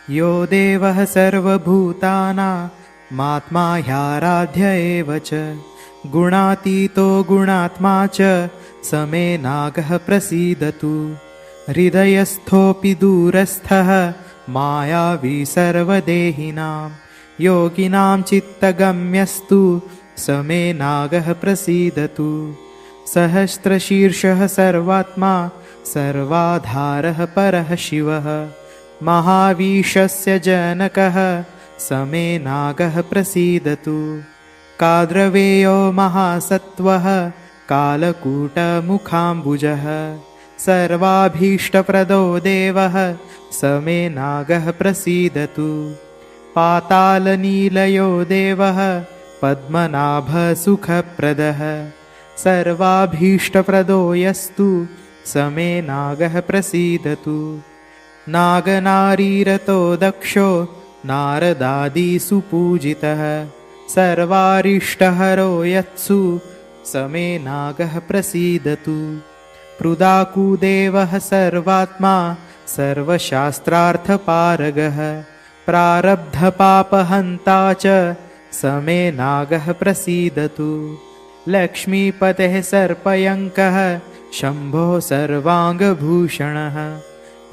यो देवः सर्वभूतानामात्मा ह्याराध्य एव च गुणातीतो गुणात्मा च समे नागः प्रसीदतु हृदयस्थोऽपि दूरस्थः मायावी सर्वदेहिनां योगिनां चित्तगम्यस्तु समे नागः प्रसीदतु सहस्रशीर्षः सर्वात्मा सर्वाधारः परः शिवः महावीशस्य जनकः समे नागः प्रसीदतु काद्रवेयो महासत्त्वः कालकूटमुखाम्बुजः सर्वाभीष्टप्रदो देवः समे नागः प्रसीदतु पातालनीलयो देवः पद्मनाभसुखप्रदः सर्वाभीष्टप्रदो यस्तु समे नागः प्रसीदतु नागनारीरतो दक्षो नारदादिसुपूजितः सर्वारिष्टहरो यत्सु समे नागः प्रसीदतु पृदाकुदेवः सर्वात्मा सर्वशास्त्रार्थपारगः प्रारब्धपापहन्ता च समे नागः प्रसीदतु लक्ष्मीपतेः सर्पयङ्कः शम्भो सर्वाङ्गभूषणः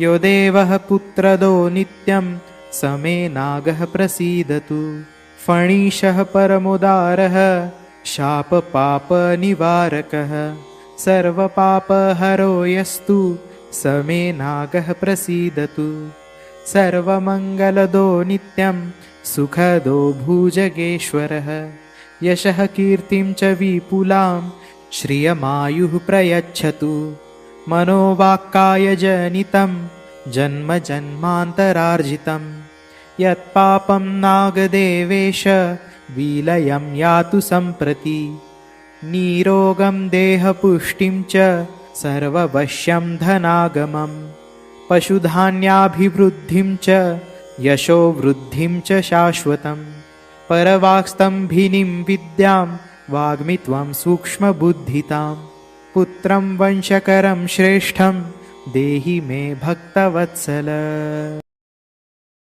यो देवः पुत्रदो नित्यं समे नागः प्रसीदतु फणीशः परमुदारः शापपापनिवारकः सर्वपापहरो यस्तु समे नागः प्रसीदतु सर्वमङ्गलदो नित्यं सुखदो भुजगेश्वरः यशः कीर्तिं च विपुलां श्रियमायुः प्रयच्छतु मनोवाक्कायजनितं जन्मजन्मान्तरार्जितं यत्पापं नागदेवेश विलयं यातु सम्प्रति निरोगं देहपुष्टिं च सर्ववश्यं धनागमं पशुधान्याभिवृद्धिं च यशोवृद्धिं च शाश्वतं परवाक्स्तम्भिनीं विद्यां वाग्मित्वं सूक्ष्मबुद्धितां पुत्रं वंशकरं श्रेष्ठं देहि मे भक्तवत्सल।